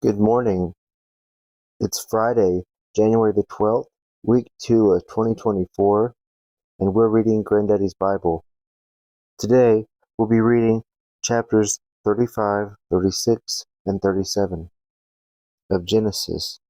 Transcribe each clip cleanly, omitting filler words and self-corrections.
Good morning. It's Friday, January the 12th, week 2 of 2024, and we're reading Granddaddy's Bible. Today, we'll be reading chapters 35, 36, and 37 of Genesis.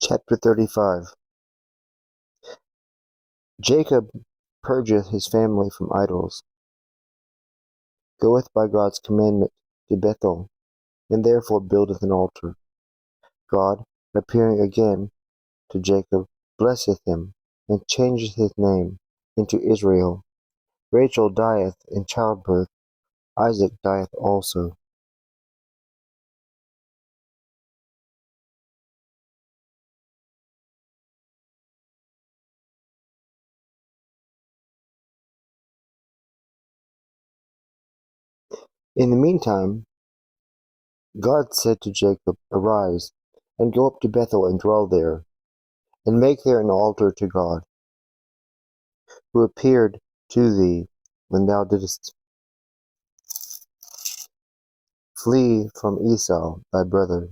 Chapter 35. Jacob purgeth his family from idols, goeth by God's commandment to Bethel, and therefore buildeth an altar. God, appearing again to Jacob, blesseth him, and changeth his name into Israel. Rachel dieth in childbirth, Isaac dieth also. In the meantime, God said to Jacob, Arise, and go up to Bethel and dwell there, and make there an altar to God, who appeared to thee when thou didst flee from Esau thy brother.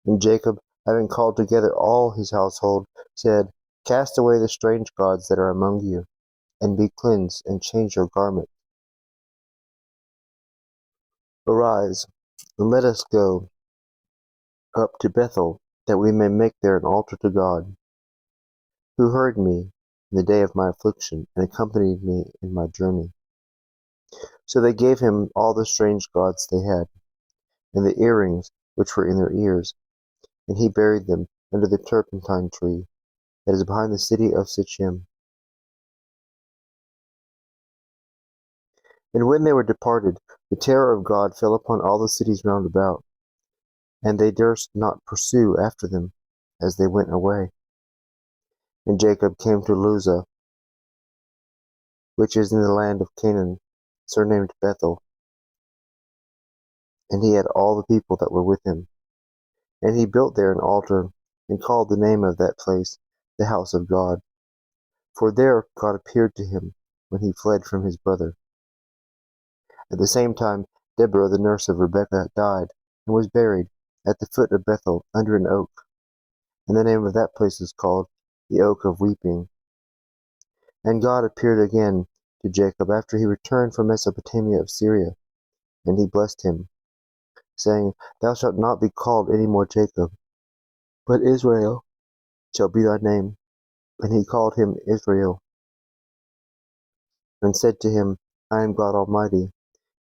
And Jacob, having called together all his household, said, Cast away the strange gods that are among you, and be cleansed, and change your garment. Arise, and let us go up to Bethel, that we may make there an altar to God, who heard me in the day of my affliction, and accompanied me in my journey. So they gave him all the strange gods they had, and the earrings which were in their ears, and he buried them under the turpentine tree that is behind the city of Shechem. And when they were departed, the terror of God fell upon all the cities round about, and they durst not pursue after them as they went away. And Jacob came to Luzah, which is in the land of Canaan, surnamed Bethel, and he had all the people that were with him. And he built there an altar, and called the name of that place the house of God. For there God appeared to him when he fled from his brother. At the same time Deborah the nurse of Rebekah died, and was buried at the foot of Bethel under an oak. And the name of that place is called the Oak of Weeping. And God appeared again to Jacob after he returned from Mesopotamia of Syria, and he blessed him, saying, Thou shalt not be called any more Jacob, but Israel shall be thy name. And he called him Israel, and said to him, I am God Almighty.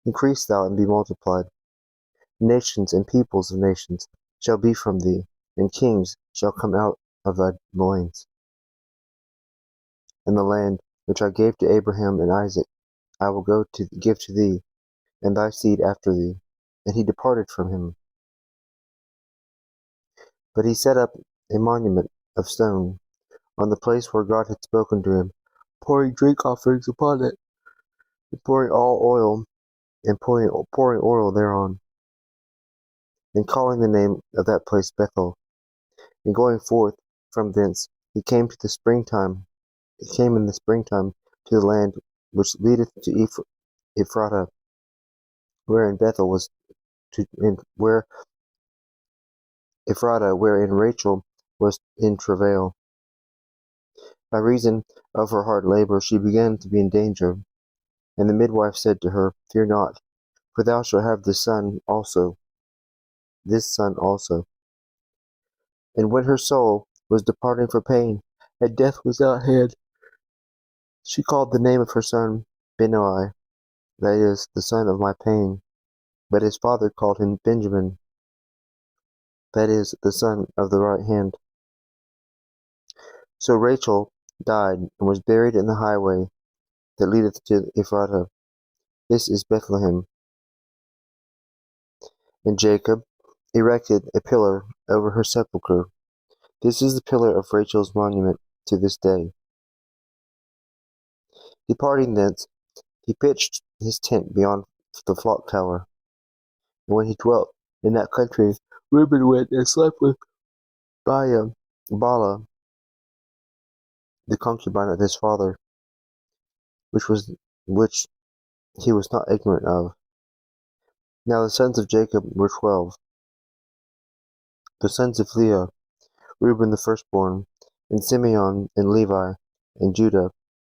Increase thou and be multiplied. Nations and peoples of nations shall be from thee, and kings shall come out of thy loins. And the land which I gave to Abraham and Isaac I will go to give to thee, and thy seed after thee. And he departed from him. But he set up a monument of stone on the place where God had spoken to him, pouring drink offerings upon it, and pouring oil thereon, and calling the name of that place Bethel. And going forth from thence, he came in the springtime to the land which leadeth to Ephrata, wherein Bethel was wherein Rachel was in travail. By reason of her hard labor she began to be in danger. And the midwife said to her, Fear not, for thou shalt have this son also. And when her soul was departing for pain, and death was at hand, she called the name of her son Benoi, that is, the son of my pain. But his father called him Benjamin, that is, the son of the right hand. So Rachel died, and was buried in the highway that leadeth to Ephratah. This is Bethlehem. And Jacob erected a pillar over her sepulchre. This is the pillar of Rachel's monument to this day. Departing thence, he pitched his tent beyond the flock tower. And when he dwelt in that country, Reuben went and slept with Bala, the concubine of his father, which he was not ignorant of. Now the sons of Jacob were 12. The sons of Leah, Reuben the firstborn, and Simeon, and Levi, and Judah,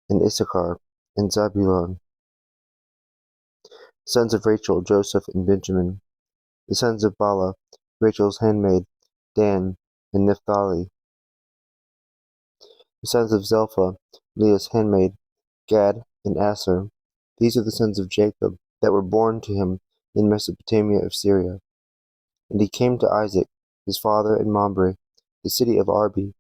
and Issachar, and Zebulun. Sons of Rachel, Joseph, and Benjamin. The sons of Bala, Rachel's handmaid, Dan, and Naphtali. The sons of Zelpha, Leah's handmaid, Gad, and Aser. These are the sons of Jacob that were born to him in Mesopotamia of Syria. And he came to Isaac, his father, in Mamre, the city of Arbi.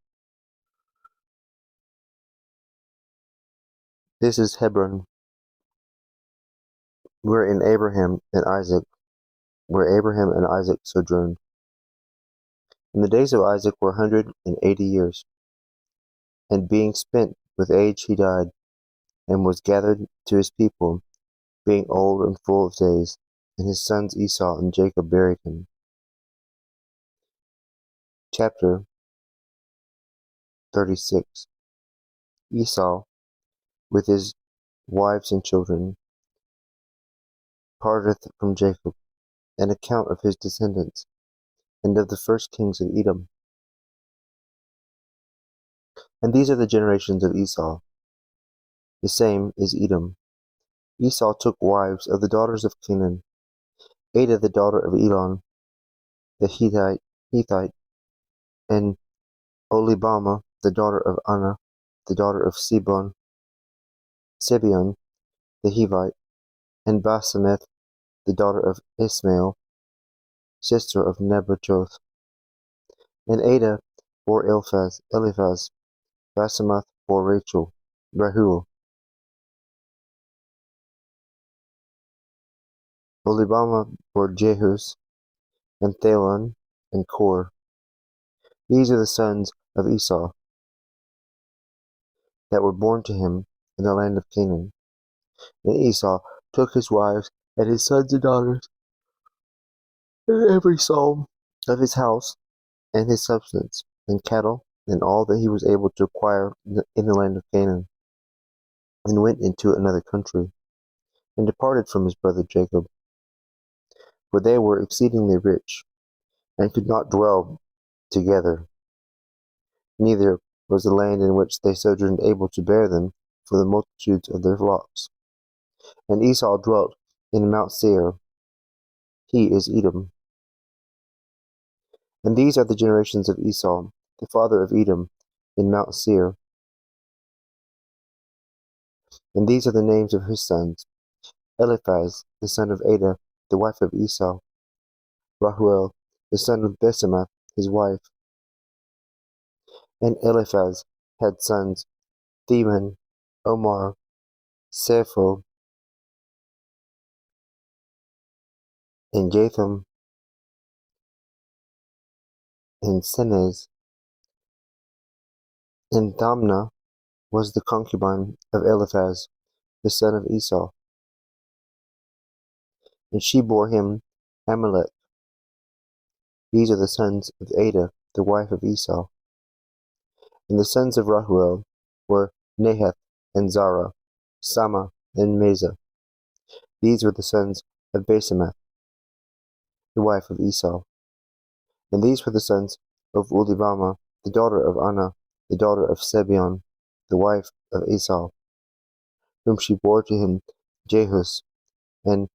This is Hebron, where Abraham and Isaac sojourned. And the days of Isaac were 180 years. And being spent with age he died, and was gathered to his people, being old and full of days. And his sons Esau and Jacob buried him. Chapter 36. Esau, with his wives and children, parteth from Jacob. An account of his descendants, and of the first kings of Edom. And these are the generations of Esau. The same is Edom. Esau took wives of the daughters of Canaan, Ada the daughter of Elon, the Hittite, and Oholibamah the daughter of Anah, the daughter of Sibeon, the Hivite, and Basemeth, the daughter of Ismael, sister of Nebajoth. And Ada bore Eliphaz, Basemeth bore Rahuel. Oholibamah bore Jehus, and Thalon, and Kor. These are the sons of Esau that were born to him in the land of Canaan. And Esau took his wives and his sons and daughters, and every soul of his house, and his substance, and cattle, and all that he was able to acquire in the land of Canaan, and went into another country, and departed from his brother Jacob. For they were exceedingly rich, and could not dwell together, neither was the land in which they sojourned able to bear them for the multitudes of their flocks. And Esau dwelt in Mount Seir. He is Edom. And these are the generations of Esau, the father of Edom, in Mount Seir. And these are the names of his sons: Eliphaz, the son of Ada, the wife of Esau; Rahuel, the son of Basemeth, his wife. And Eliphaz had sons: Theman, Omar, Sepho, and Gatham, and Senez. And Damna was the concubine of Eliphaz, the son of Esau, and she bore him Amalek. These are the sons of Ada, the wife of Esau. And the sons of Rahuel were Nahath, and Zara, Sama, and Mesa. These were the sons of Basemeth, the wife of Esau. And these were the sons of Oholibamah, the daughter of Anah, the daughter of Sibeon, the wife of Esau, whom she bore to him Jehus, and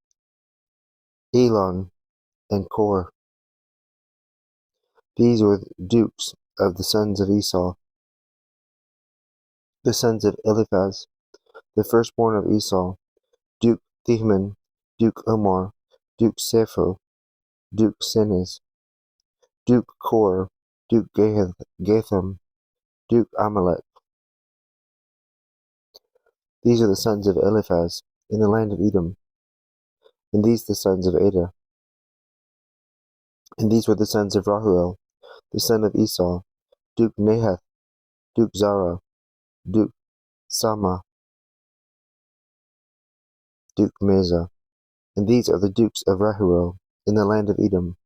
Elon, and Kor. These were dukes of the sons of Esau. The sons of Eliphaz, the firstborn of Esau: Duke Theman, Duke Omar, Duke Sepho, Duke Senez, Duke Kor, Duke Gatham, Duke Amalek. These are the sons of Eliphaz, in the land of Edom, and these the sons of Ada. And these were the sons of Rahuel, the son of Esau, Duke Nahath, Duke Zara, Duke Sama, Duke Meza. And these are the dukes of Rahuel, in the land of Edom.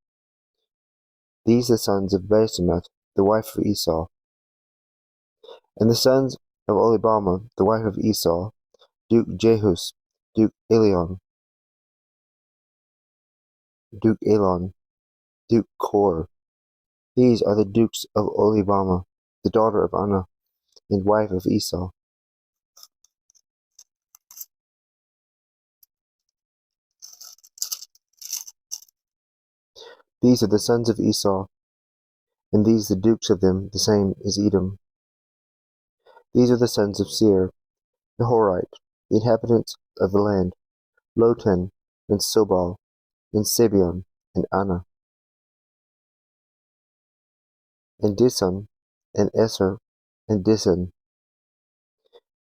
These the sons of Basemath, the wife of Esau. And the sons of Oholibamah, the wife of Esau, Duke Jehus, Duke Elion, Duke Elon, Duke Kor. These are the dukes of Oholibamah, the daughter of Anna, and wife of Esau. These are the sons of Esau, and these the dukes of them, the same is Edom. These are the sons of Seir, the Horite, the inhabitants of the land, Lotan, and Sobal, and Sibeon, and Anna, and Disan, and Esser, and Disan.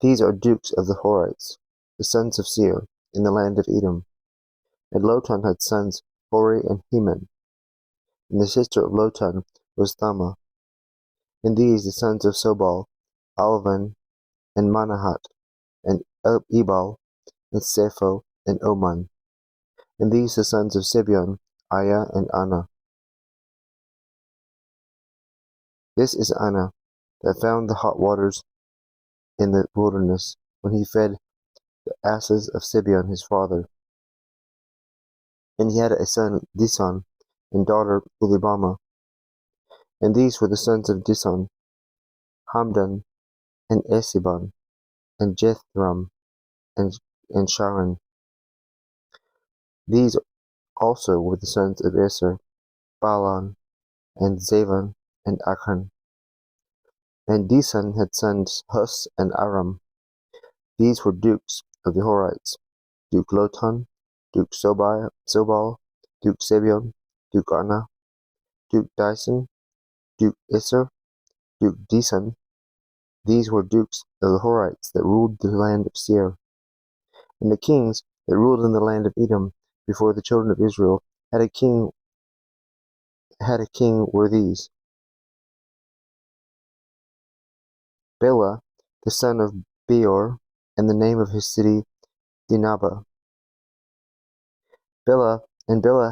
These are dukes of the Horites, the sons of Seir, in the land of Edom. And Lotan had sons Hori and Heman, and the sister of Lotan was Thama. And these the sons of Sobal, Alvan, and Manahat, and Ebal, and Sepho, and Oman. And these the sons of Sibeon, Aya, and Anna. This is Anna, that found the hot waters in the wilderness, when he fed the asses of Sibeon his father. And he had a son Disan, and daughter Oholibamah. And these were the sons of Disan, Hamdan, and Esibon, and Jethram, and Sharon. These also were the sons of Esser, Baalan, and Zavan, and Achan. And Disan had sons Hus and Aram. These were dukes of the Horites, Duke Lotan, Duke Sobal, Duke Sibeon, Duke Anna, Duke Dyson, Duke Isser, Duke Disan. These were dukes of the Horites that ruled the land of Seir. And the kings that ruled in the land of Edom before the children of Israel had a king were these: Bela, the son of Beor, and the name of his city Dinhabah. Bela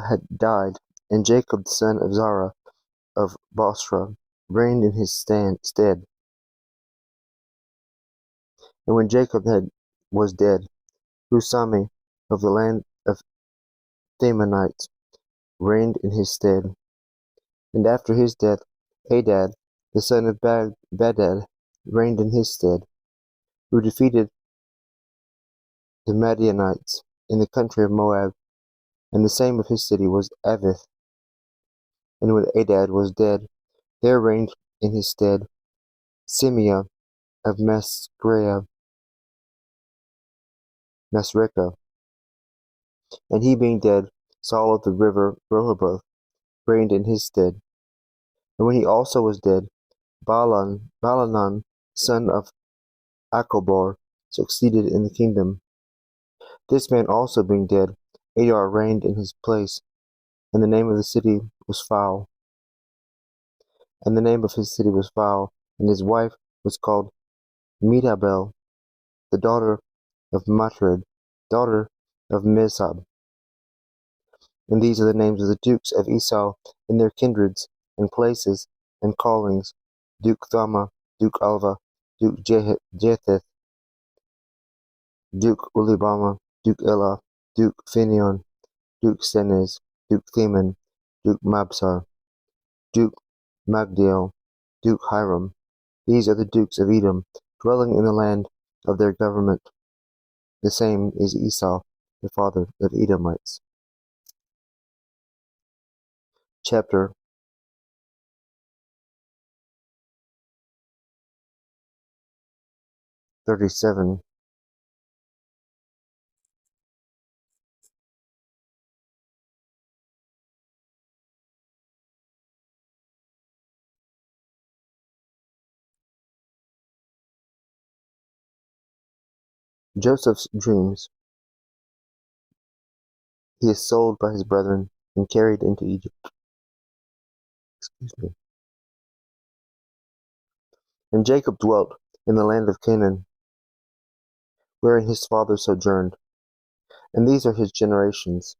had died, and Jacob the son of Zara of Bosra reigned in his stead. And when Jacob was dead, Husami of the land of Temanites reigned in his stead. And after his death, Hadad, the son of Bedad, reigned in his stead, who defeated the Madianites in the country of Moab, and the same of his city was Avith. And when Hadad was dead, there reigned in his stead Simeah of Masrekah, and he being dead, Saul of the river Rehoboth reigned in his stead. And when he also was dead, Balanan, son of Achbor, succeeded in the kingdom. This man also being dead, Adar reigned in his place, and the name of the city was Foul. And the name of his city was Foul, and his wife was called Mehetabel, the daughter of Matred, daughter of Mizab. And these are the names of the dukes of Esau in their kindreds, and places, and callings: Duke Thama, Duke Alva, Duke Jetheth, Duke Oholibamah, Duke Elah, Duke Phinion, Duke Senez, Duke Theman, Duke Mabsar, Duke Magdiel, Duke Hiram. These are the dukes of Edom, dwelling in the land of their government. The same is Esau, the father of Edomites. Chapter 37. Joseph's dreams. He is sold by his brethren and carried into Egypt. Excuse me. And Jacob dwelt in the land of Canaan, wherein his father sojourned. And these are his generations.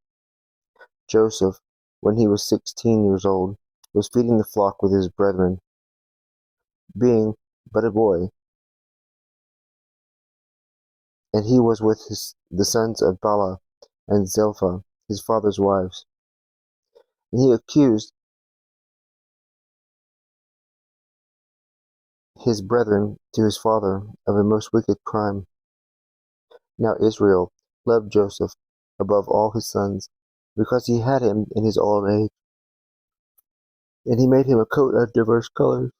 Joseph, when he was 16 years old, was feeding the flock with his brethren, being but a boy, and he was with the sons of Bala and Zilpah, his father's wives. And he accused his brethren to his father of a most wicked crime. Now Israel loved Joseph above all his sons, because he had him in his old age, and he made him a coat of diverse colors.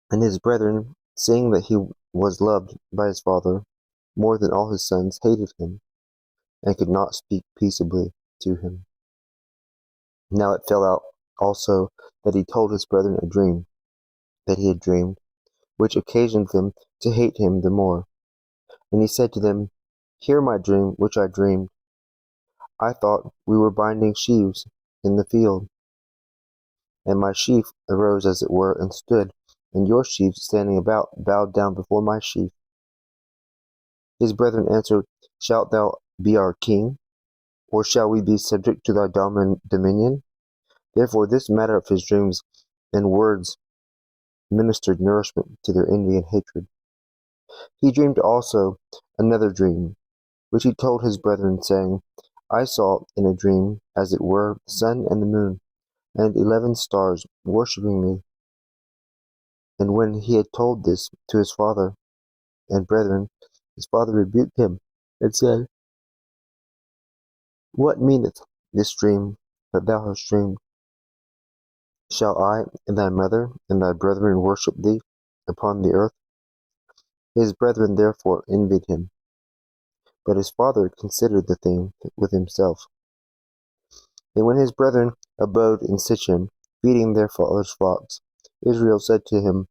And his brethren, seeing that he was loved by his father more than all his sons, hated him, and could not speak peaceably to him. Now it fell out also that he told his brethren a dream that he had dreamed, which occasioned them to hate him the more. And he said to them, Hear my dream which I dreamed. I thought we were binding sheaves in the field, and my sheaf arose as it were, and stood, and your sheaves standing about bowed down before my sheaf. His brethren answered, Shalt thou be our king, or shall we be subject to thy dominion? Therefore this matter of his dreams and words ministered nourishment to their envy and hatred. He dreamed also another dream, which he told his brethren, saying, I saw in a dream, as it were, the sun and the moon, and 11 stars worshipping me. And when he had told this to his father and brethren, his father rebuked him, and said, What meaneth this dream that thou hast dreamed? Shall I and thy mother and thy brethren worship thee upon the earth? His brethren therefore envied him. But his father considered the thing with himself. And when his brethren abode in Sichem, feeding their father's flocks, Israel said to him,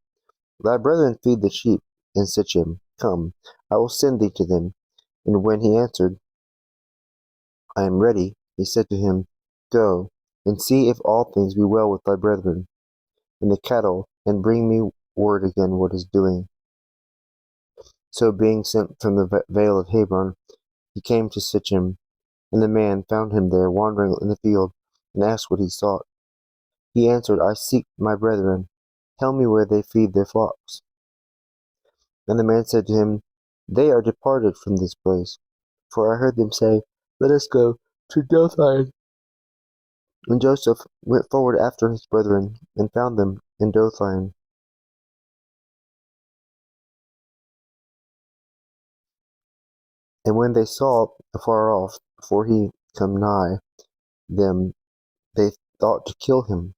Thy brethren feed the sheep in Sichem. Come, I will send thee to them. And when he answered, I am ready, he said to him, Go, and see if all things be well with thy brethren, and the cattle, and bring me word again what is doing. So being sent from the vale of Hebron, he came to Sichem, and the man found him there wandering in the field, and asked what he sought. He answered, I seek my brethren. Tell me where they feed their flocks. And the man said to him, They are departed from this place, for I heard them say, Let us go to Dothan. And Joseph went forward after his brethren, and found them in Dothan. And when they saw afar off, before he come nigh them, they thought to kill him,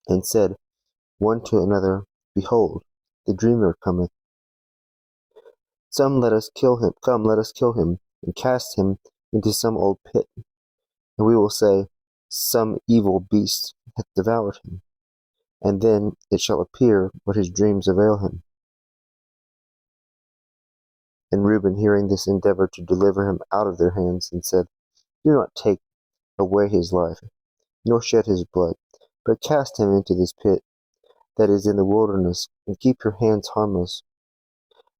and said one to another, Behold, the dreamer cometh. Come, let us kill him, and cast him into some old pit, and we will say, Some evil beast hath devoured him, and then it shall appear what his dreams avail him. And Reuben, hearing this, endeavored to deliver him out of their hands, and said, Do not take away his life, nor shed his blood, but cast him into this pit that is in the wilderness, and keep your hands harmless.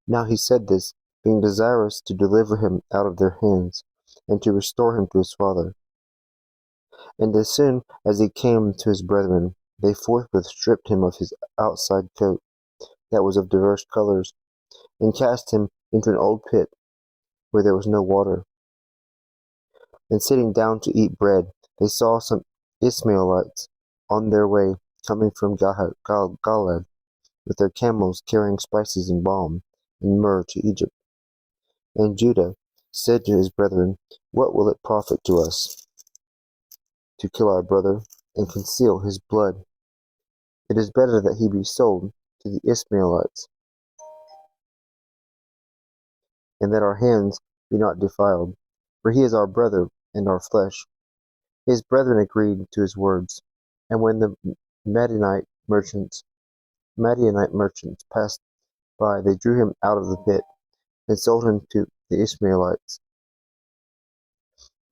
Now he said this, being desirous to deliver him out of their hands, and to restore him to his father. And as soon as he came to his brethren, they forthwith stripped him of his outside coat, that was of diverse colors, and cast him into an old pit, where there was no water. And sitting down to eat bread, they saw some Ishmaelites on their way, coming from Galaad, with their camels carrying spices and balm and myrrh to Egypt. And Judah said to his brethren, What will it profit to us to kill our brother and conceal his blood? It is better that he be sold to the Ishmaelites, and that our hands be not defiled, for he is our brother and our flesh. His brethren agreed to his words. And when the Midianite merchants passed by, they drew him out of the pit, and sold him to the Ishmaelites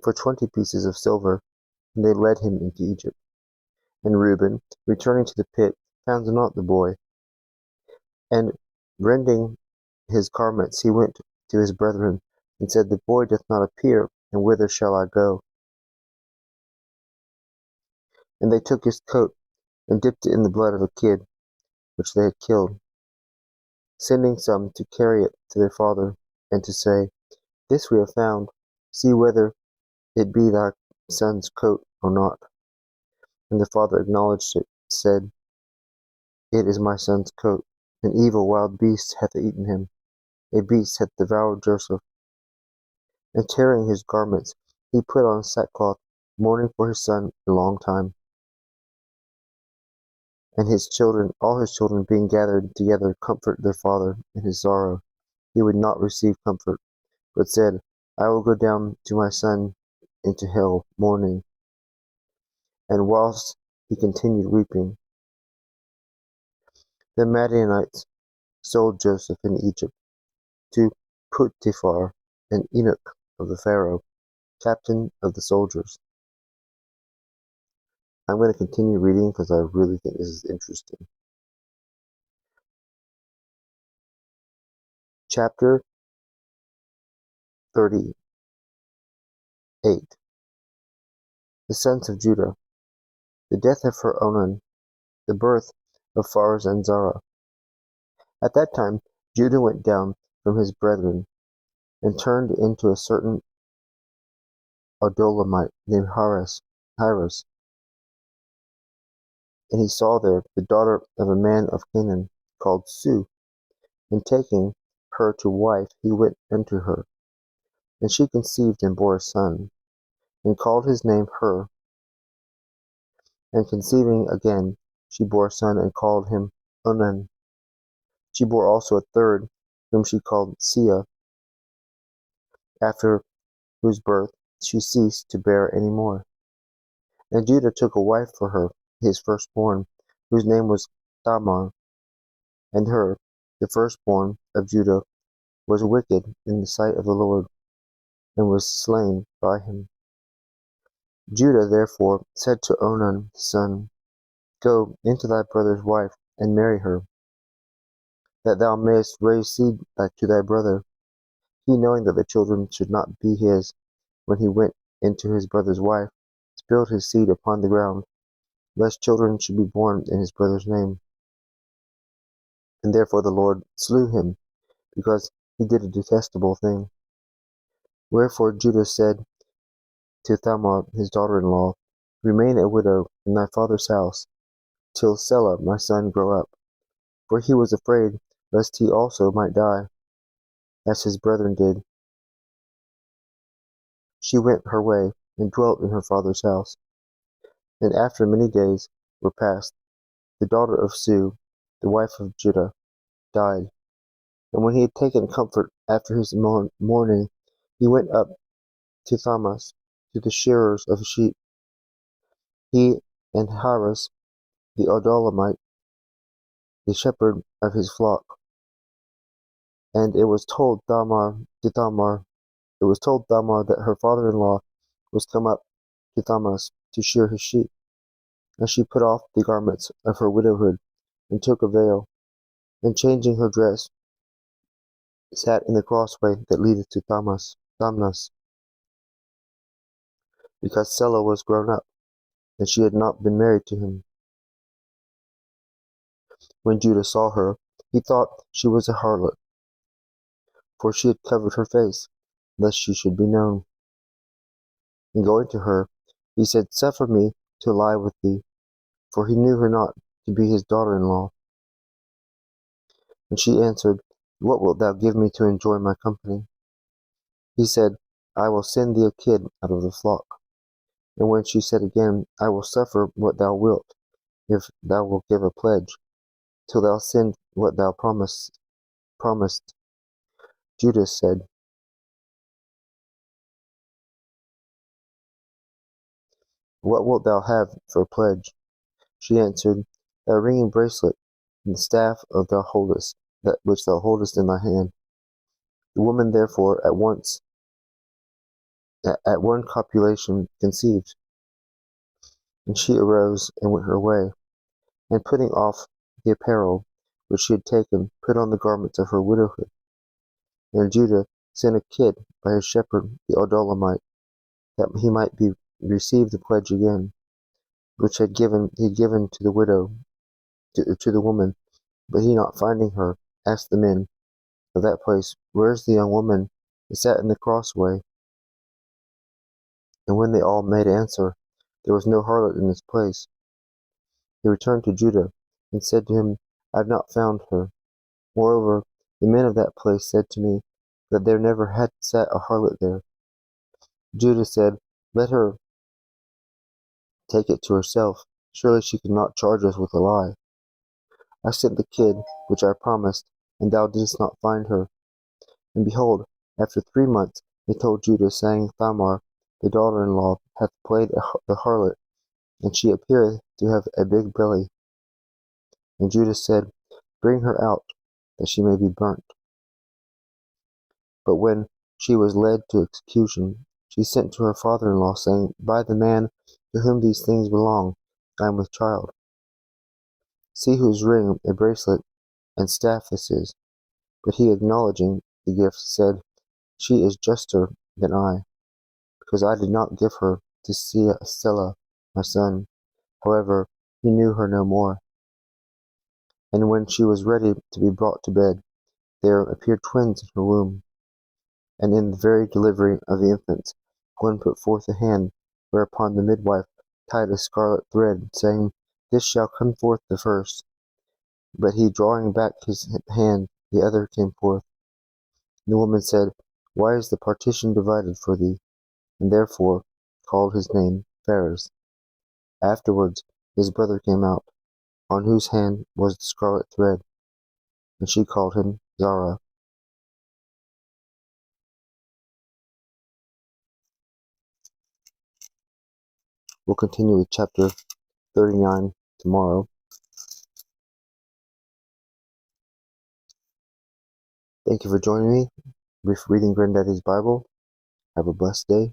for 20 pieces of silver, and they led him into Egypt. And Reuben, returning to the pit, found not the boy. And rending his garments, he went to his brethren, and said, The boy doth not appear, and whither shall I go? And they took his coat, and dipped it in the blood of a kid, which they had killed, sending some to carry it to their father, and to say, This we have found, see whether it be thy son's coat or not. And the father acknowledged it, said, It is my son's coat. An evil wild beast hath eaten him, a beast hath devoured Joseph. And tearing his garments, he put on sackcloth, mourning for his son a long time. And his children, all his children being gathered together, comfort their father in his sorrow. He would not receive comfort, but said, I will go down to my son into hell, mourning. And whilst he continued weeping, the Madianites sold Joseph in Egypt to Potiphar, an eunuch of the Pharaoh, captain of the soldiers. I'm going to continue reading because I really think this is interesting. Chapter 38. The sons of Judah. The death of Her and Onan, the birth of Phares and Zara. At that time Judah went down from his brethren, and turned into a certain Adulamite named Hires, and he saw there the daughter of a man of Canaan, called Sue, and taking her to wife, he went unto her, and she conceived and bore a son, and called his name Her. And conceiving again, she bore a son, and called him Onan. She bore also a third, whom she called Sia, after whose birth she ceased to bear any more. And Judah took a wife for her, his firstborn, whose name was Tamar. And Her, the firstborn of Judah, was wicked in the sight of the Lord, and was slain by him. Judah therefore said to Onan his son, Go into thy brother's wife, and marry her, that thou mayest raise seed to thy brother. He, knowing that the children should not be his, when he went into his brother's wife, spilled his seed upon the ground, lest children should be born in his brother's name. And therefore the Lord slew him, because he did a detestable thing. Wherefore Judah said to Tamar his daughter-in-law, Remain a widow in thy father's house, till Selah my son grow up. For he was afraid lest he also might die, as his brethren did. She went her way, and dwelt in her father's house. And after many days were past, the daughter of Sue, the wife of Judah, died. And when he had taken comfort after his mourning, he went up to Thamas, to the shearers of sheep, he and Hires the Adulamite, the shepherd of his flock. And it was told Tamar that her father-in-law was come up to Thamas to shear his sheep. And she put off the garments of her widowhood, and took a veil, and changing her dress, sat in the crossway that leadeth to Thamnas, because Selah was grown up, and she had not been married to him. When Judah saw her, he thought she was a harlot, for she had covered her face, lest she should be known. And going to her, he said, Suffer me to lie with thee, for he knew her not to be his daughter-in-law. And she answered, What wilt thou give me to enjoy my company? He said, I will send thee a kid out of the flock. And when she said again, I will suffer what thou wilt, if thou wilt give a pledge, till thou send what thou promised. Judah said, What wilt thou have for a pledge? She answered, Thy ring and bracelet, and the staff of thou holdest. that which thou holdest in thy hand. The woman therefore at one copulation conceived, and she arose and went her way, and putting off the apparel which she had taken, put on the garments of her widowhood. And Judah sent a kid by his shepherd the Adulamite, that he might receive the pledge again, which he had given to the widow, to the woman. But he, not finding her, asked the men of that place, Where is the young woman that sat in the crossway? And when they all made answer, There was no harlot in this place. He returned to Judah, and said to him, I have not found her. Moreover, the men of that place said to me, that there never had sat a harlot there. Judah said, Let her take it to herself. Surely she could not charge us with a lie. I sent the kid, which I promised, and thou didst not find her. And behold, after 3 months they told Judah, saying, Thamar, the daughter-in-law, hath played the harlot, and she appeareth to have a big belly. And Judah said, Bring her out, that she may be burnt. But when she was led to execution, she sent to her father-in-law, saying, By the man to whom these things belong, I am with child. See whose ring, a bracelet, and staff this is. But he, acknowledging the gift, said, She is juster than I, because I did not give her to Selah, my son. However, he knew her no more. And when she was ready to be brought to bed, there appeared twins in her womb. And in the very delivery of the infants, one put forth a hand, whereupon the midwife tied a scarlet thread, saying, This shall come forth the first. But he, drawing back his hand, the other came forth. And the woman said, Why is the partition divided for thee? And therefore called his name Phares. Afterwards his brother came out, on whose hand was the scarlet thread, and she called him Zara. We'll continue with chapter 39 tomorrow. Thank you for joining me. Reading Granddaddy's Bible. Have a blessed day.